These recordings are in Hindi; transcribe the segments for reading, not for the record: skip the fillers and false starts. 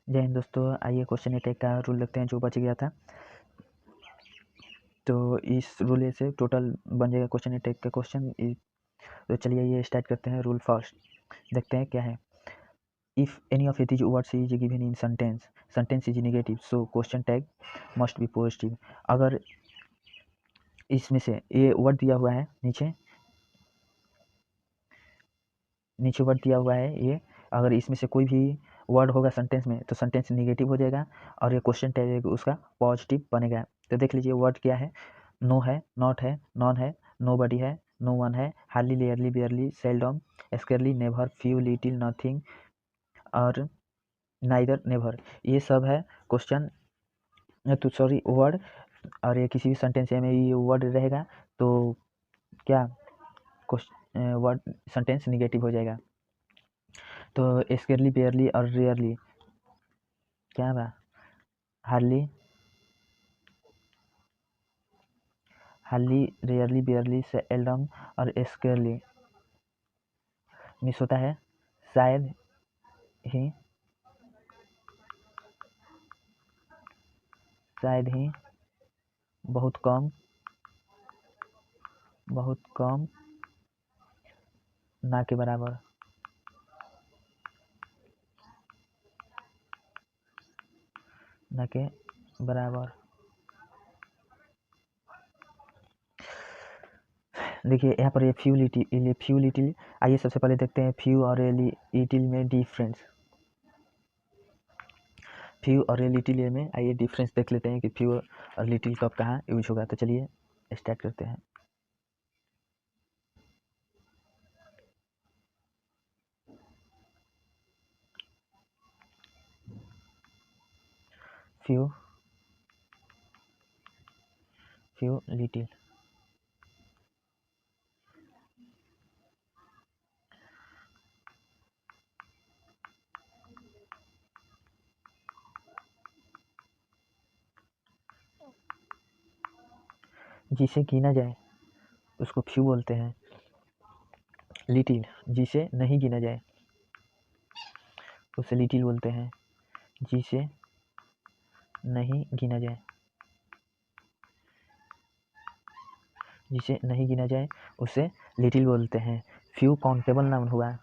जय हिंद दोस्तों, आइए क्वेश्चन अटैक का रूल देखते हैं जो बच गया था। तो इस रूल से टोटल बन जाएगा क्वेश्चन अटैक का क्वेश्चन। तो चलिए ये स्टार्ट करते हैं। रूल फर्स्ट देखते हैं क्या है। If any of these words is given in sentence is negative, so question tag must be positive। अगर इसमें से ये वर्ड दिया हुआ है, नीचे वर्ड दिया हुआ है ये, अगर इसमें से कोई भी वर्ड होगा सेंटेंस में तो सेंटेंस निगेटिव हो जाएगा और ये क्वेश्चन टैग उसका पॉजिटिव बनेगा। तो देख लीजिए वर्ड क्या है। नो है, नॉट है, नॉन है, नो बडी है, नो वन है, hardly, rarely, barely, seldom, scarcely, never, few, little, nothing और नाइदर, नेवर। ये सब है क्वेश्चन तो सॉरी वर्ड। और ये किसी भी सेंटेंस में ये वर्ड रहेगा तो क्या क्वेश्चन वर्ड सेंटेंस निगेटिव हो जाएगा। तो स्केयरली, बेयरली और रेयरली क्या बा, हार्डली, रेयरली, बेयरली, सेल्डम और स्केयरली मिस होता है शायद ही, बहुत कम, ना के बराबर। ना के बराबर। देखिए यहाँ पर ये फ्यू लिटिल। आइए सबसे पहले देखते हैं फ्यू और लिटिल में डिफरेंस। फ्यू और लिटिल में आइए डिफरेंस देख लेते हैं कि फ्यू और लिटिल कब कहाँ यूज होगा। तो चलिए स्टार्ट करते हैं। Few little. जिसे गिना जाए उसको फ्यू बोलते हैं। लिटिल जिसे नहीं गिना जाए उसे लिटिल बोलते हैं। जिसे नहीं गिना जाए उसे लिटिल बोलते हैं। फ्यू काउंटेबल नाउन हुआ।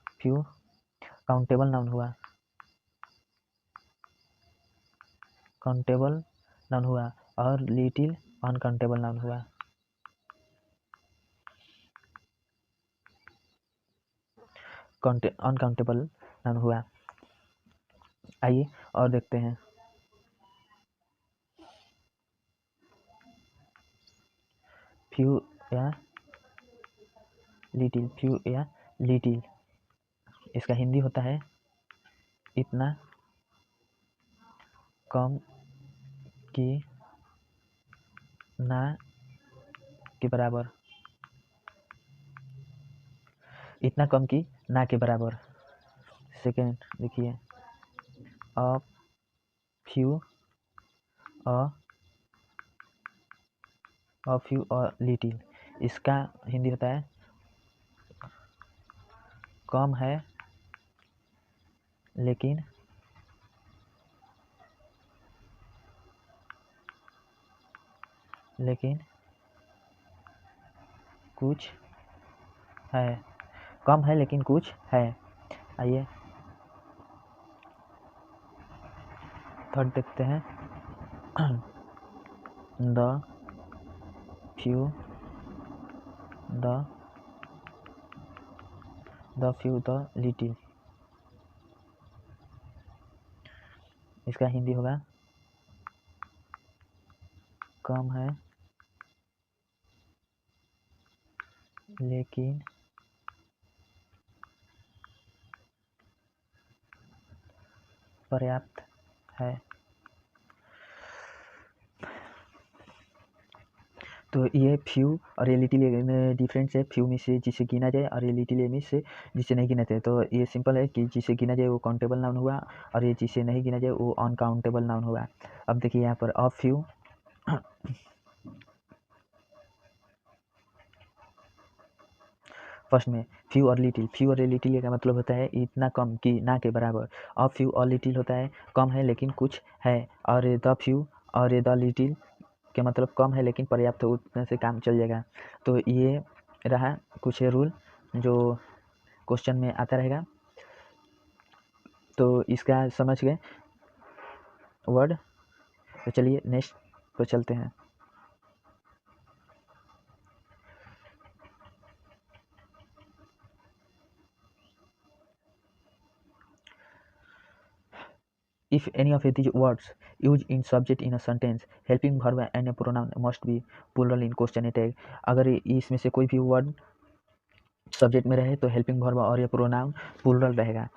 और लिटिल अनकाउंटेबल नाउन हुआ। अनकाउंटेबल नाउन हुआ। आइए और देखते हैं। फ्यू या लिटिल, इसका हिंदी होता है इतना कम कि ना के बराबर। इतना कम कि ना के बराबर। सेकेंड देखिए, अ फ्यू और लिटिल, इसका हिंदी होता है कम है लेकिन कुछ है। कम है लेकिन कुछ है। आइए थर्ड देखते हैं। द फ्यू द लिटिल, इसका हिंदी होगा कम है लेकिन पर्याप्त है। तो ये फ्यू और ये लिटिल में डिफरेंस है। फ्यू में से जिसे गिना जाए और ये लिटिल में से जिसे नहीं गिना जाए। तो ये सिंपल है कि जिसे गिना जाए वो काउंटेबल नाउन हुआ और ये जिसे नहीं गिना जाए वो अनकाउंटेबल नाउन हुआ। अब देखिए यहाँ पर अ फ्यू, फर्स्ट में फ्यू और लिटिल का मतलब होता है इतना कम कि ना के बराबर। अब फ्यू और लिटिल होता है कम है लेकिन कुछ है, और द फ्यू और द लिटिल के मतलब कम है लेकिन पर्याप्त, उतने से काम चल जाएगा। तो ये रहा कुछ रूल जो क्वेश्चन में आता रहेगा। तो इसका समझ गए वर्ड। तो चलिए नेक्स्ट पर चलते हैं। If any of these words used in subject in a sentence, helping verb and a pronoun must be plural in question tag। अगर इसमें से कोई भी वर्ड सब्जेक्ट में रहे तो हेल्पिंग वर्ब और ये प्रोनाउन प्लूरल रहेगा।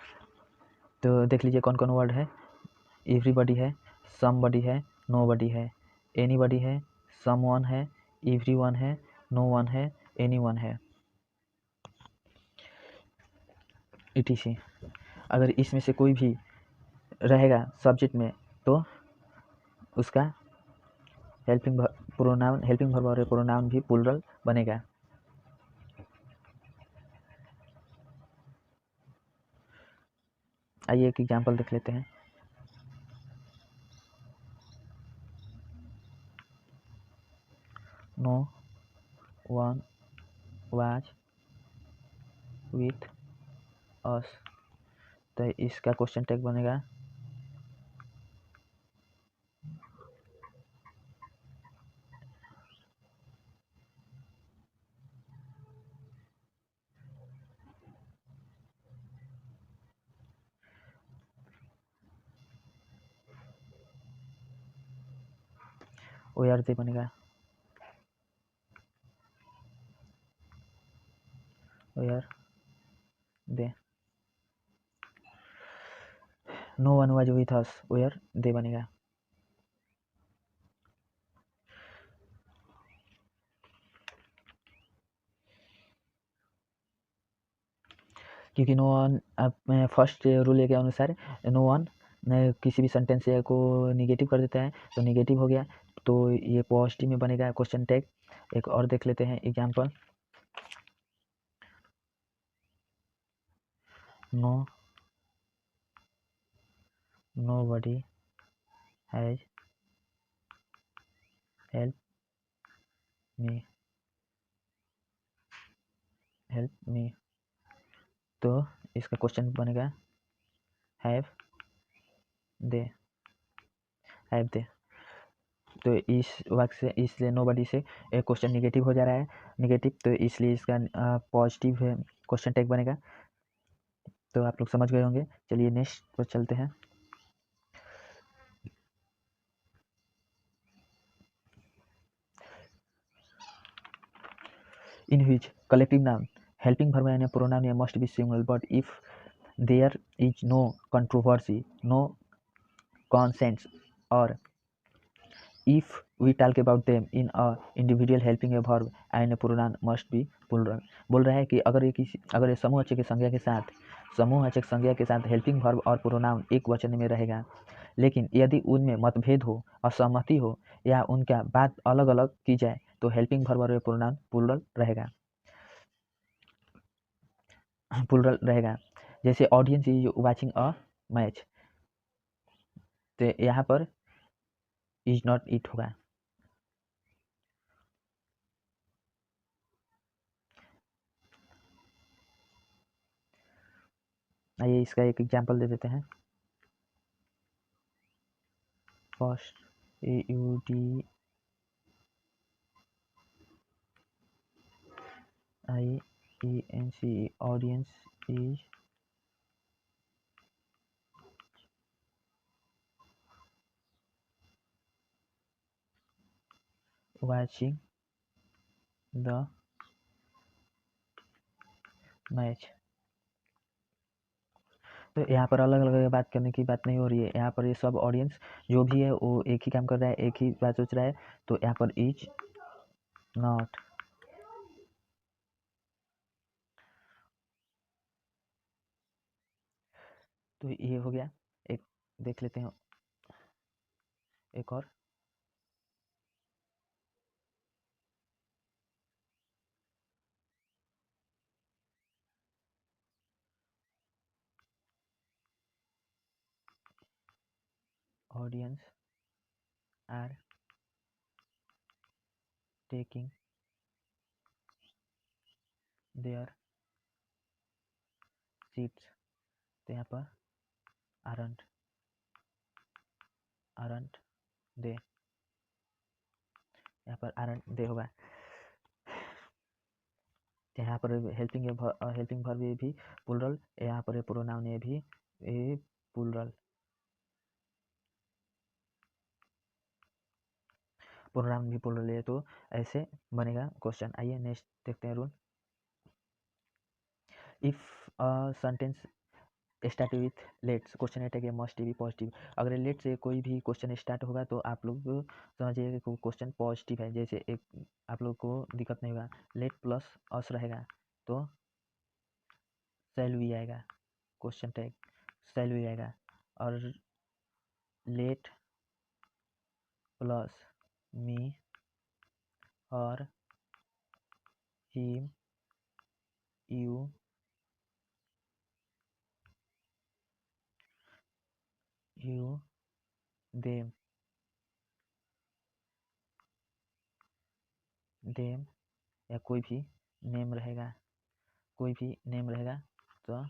तो देख लीजिए कौन कौन वर्ड है। एवरीबॉडी है, समबॉडी है, नोबॉडी है, एनीबॉडी है, समवन है, एवरीवन है, नो वन है, एनीवन है, etc। अगर इसमें से कोई भी रहेगा सब्जेक्ट में तो उसका हेल्पिंग वर्ब और प्रोनाउन भी प्लूरल बनेगा। आइए एक एग्जांपल देख लेते हैं। No one was with us. तो इसका क्वेश्चन टैग बनेगा वेयर दे बनेगा were they. No one was with us, were they बनेगा। क्योंकि नो वन फर्स्ट रूल के अनुसार नो वन किसी भी सेंटेंस को निगेटिव कर देता है तो निगेटिव हो गया, तो ये पॉजिटिव में बनेगा क्वेश्चन टैग। एक और देख लेते हैं example. No nobody has help me. तो इसका क्वेश्चन बनेगा हैव दे तो इस वाक्य से इसलिए नोबडी से एक क्वेश्चन निगेटिव हो जा रहा है, निगेटिव, तो इसलिए इसका पॉजिटिव क्वेश्चन टैग बनेगा। तो आप लोग समझ गए होंगे। चलिए नेक्स्ट पर चलते हैं। In which collective noun helping verb and a pronoun must be single, but if there is no controversy, no consent, or if we talk about them in a individual helping a verb and a pronoun must be plural। बोल रहा है कि अगर ये समूहवाचक संज्ञा के साथ हेल्पिंग वर्ब और प्रोनाउन एक वचन में रहेगा, लेकिन यदि उनमें मतभेद हो, असहमति हो या उनका बात अलग अलग की जाए तो हेल्पिंग वर्ब और प्रोनाउन प्लूरल रहेगा। जैसे audience is watching a match, तो यहाँ पर इज नॉट इट होगा। आइए इसका एक एग्जांपल दे देते हैं। First AUDIENCE audience is watching the match. तो यहाँ पर अलग अलग बात करने की बात नहीं हो रही है, यहाँ पर ये सब ऑडियंस जो भी है वो एक ही काम कर रहा है, एक ही बात सोच रहा है। तो यहाँ पर इज नॉट। तो ये हो गया। एक देख लेते हैं एक और। Audience are taking their seats, तो यहाँ पर आरंट दे, यहाँ पर आरंट दे होगा। यहाँ पर हेल्पिंग वर्ब भी प्लूरल, यहाँ पर प्रोनाउन ये भी प्लूरल, प्रोनाउन भी प्लूरल है, तो ऐसे बनेगा क्वेश्चन। आइए नेक्स्ट देखते हैं rule. If sentence start with let's, question at है मस्ट बी पॉजिटिव। अगर लेट से कोई भी क्वेश्चन स्टार्ट होगा तो आप लोग समझिए कि क्वेश्चन पॉजिटिव है। जैसे एक आप लोग को दिक्कत नहीं होगा, लेट प्लस अस रहेगा तो शैल भी आएगा, क्वेश्चन टैग शैल भी आएगा। और लेट प्लस मी और हिम यू देम या कोई भी नेम रहेगा, तो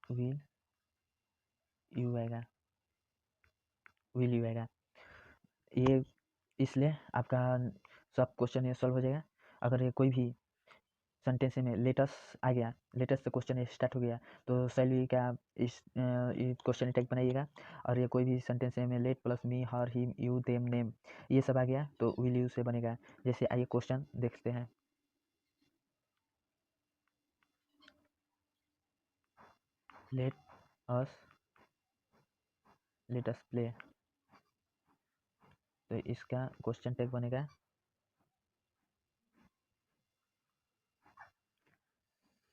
विल यू आएगा, ये इसलिए आपका सब क्वेश्चन ये सॉल्व हो जाएगा। अगर ये कोई भी सेंटेंस में लेटस आ गया, लेटस से क्वेश्चन स्टार्ट हो गया, तो सैलरी का इस क्वेश्चन टैग बनाइएगा। और ये कोई भी सेंटेंस में late plus me her him you them name ये सब आ गया तो विल यू से बनेगा। जैसे आइए क्वेश्चन देखते हैं। लेट अस प्ले, तो इसका क्वेश्चन टैग बनेगा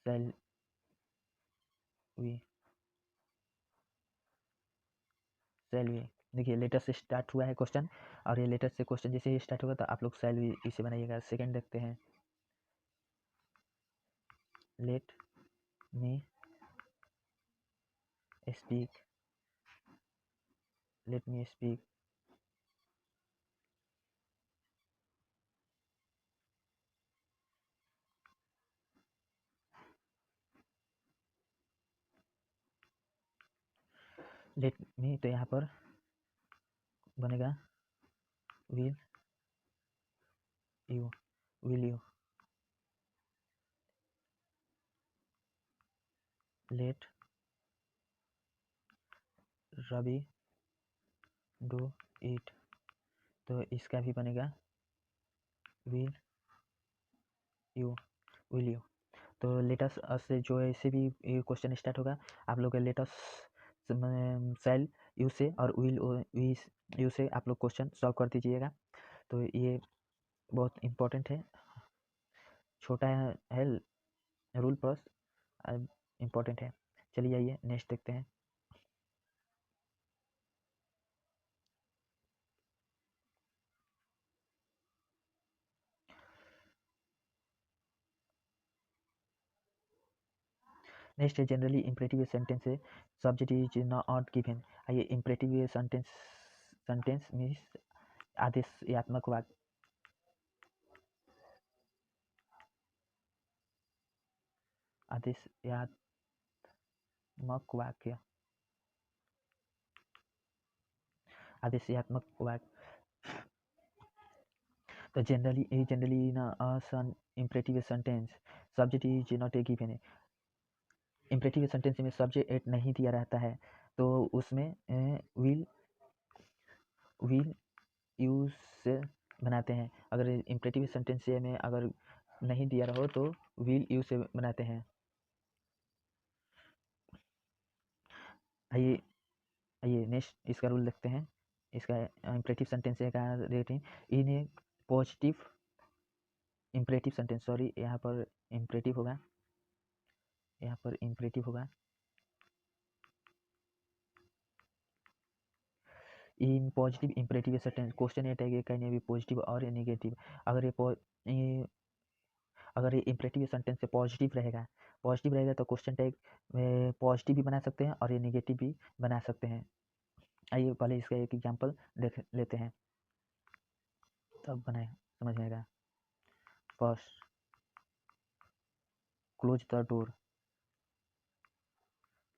शैल वी। देखिए लेटर से स्टार्ट हुआ है क्वेश्चन, और ये लेटर से क्वेश्चन जैसे ही स्टार्ट होगा तो आप लोग शैल वी इसे बनाइएगा। सेकंड देखते हैं। Let me speak, let me, तो यहाँ पर बनेगा will you, let Ravi do it, तो इसका भी बनेगा विल यू। तो लेटस से जो ऐसे भी क्वेश्चन स्टार्ट होगा आप लोग लेटस सेल यू से और विल यू से आप लोग क्वेश्चन सॉल्व कर दीजिएगा। तो ये बहुत इम्पोर्टेंट है, छोटा है रूल प्लस इम्पोर्टेंट है। चलिए आइए नेक्स्ट देखते हैं। नेक्स्ट है जनरली इम्परेटिव सेंटेंस है, सब्जेक्ट इज नॉट गिवन। आइए इम्परेटिव सेंटेंस मीन्स आदेशात्मक वाक्य, आदेशात्मक वाक्य। तो generally in imperative sentence subject is not a given है। इम्परेटिव सेंटेंस में सब्जेक्ट नहीं दिया रहता है तो उसमें विल यूज से बनाते हैं। अगर इम्परेटिव सेंटेंस में अगर नहीं दिया रहो तो विल यूज से बनाते हैं। आइए नेक्स्ट इसका रूल देखते हैं। इसका इम्परेटिव सेंटेंस का रेटिंग इन ए पॉजिटिव इम्परेटिव सेंटेंस, सॉरी यहाँ पर इम्परेटिव होगा, in positive imperative sentence question ये टैग भी पॉजिटिव और नेगेटिव। अगर ये अगर ये इम्परेटिव सेंटेंस से पॉजिटिव रहेगा तो क्वेश्चन टैग पॉजिटिव भी बना सकते हैं और ये निगेटिव भी बना सकते हैं। आइए पहले इसका एक एग्जांपल देख लेते हैं, तब बनाए समझ में आएगा। First, close the door,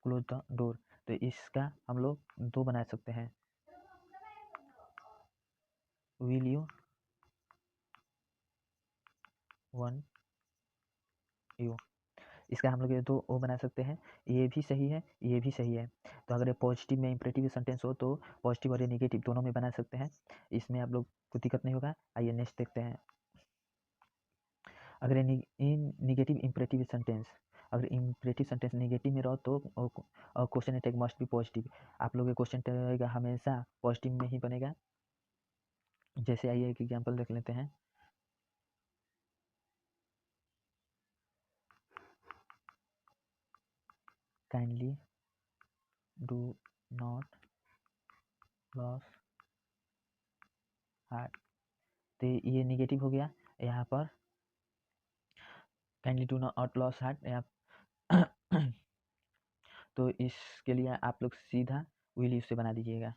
close the door, तो इसका हम लोग 2 बना सकते हैं। विल यू वन यू, इसका हम लोग ये 2 वो बना सकते हैं। ये भी सही है, ये भी सही है। तो अगर ये पॉजिटिव में इम्परेटिव सेंटेंस हो तो पॉजिटिव और ये निगेटिव दोनों में बना सकते हैं, इसमें आप लोग को दिक्कत नहीं होगा। आइए नेक्स्ट देखते हैं। अगर निगेटिव इम्परेटिव सेंटेंस, अगर इम्परेटिव सेंटेंस निगेटिव में रहो तो question tag must be positive. आप लोग क्वेश्चन टैग हमेशा पॉजिटिव में ही बनेगा। जैसे आइए एक एग्जांपल देख लेते हैं। Kindly do not loss heart, तो ये निगेटिव हो गया। यहाँ पर kindly do not loss heart, यहाँ तो इसके लिए आप लोग सीधा विल यू से बना दीजिएगा,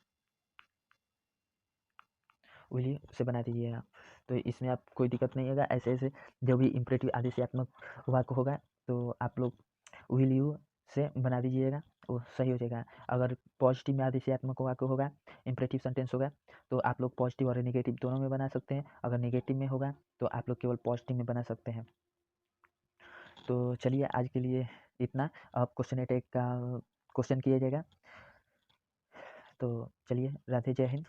विल यू से बना दीजिएगा। तो इसमें आप कोई दिक्कत नहीं होगा। ऐसे ऐसे जो भी इम्परेटिव आदेशात्मक वाक्य होगा तो आप लोग विल यू से बना दीजिएगा, वो सही हो जाएगा। अगर पॉजिटिव में आदेशात्मक वाक्य होगा, इम्परेटिव सेंटेंस होगा, तो आप लोग पॉजिटिव और नेगेटिव दोनों में बना सकते हैं। अगर नेगेटिव में होगा तो आप लोग केवल पॉजिटिव में बना सकते हैं। तो चलिए आज के लिए इतना। अब क्वेश्चन अटैक का क्वेश्चन किया जाएगा। तो चलिए, राधे, जय हिंद।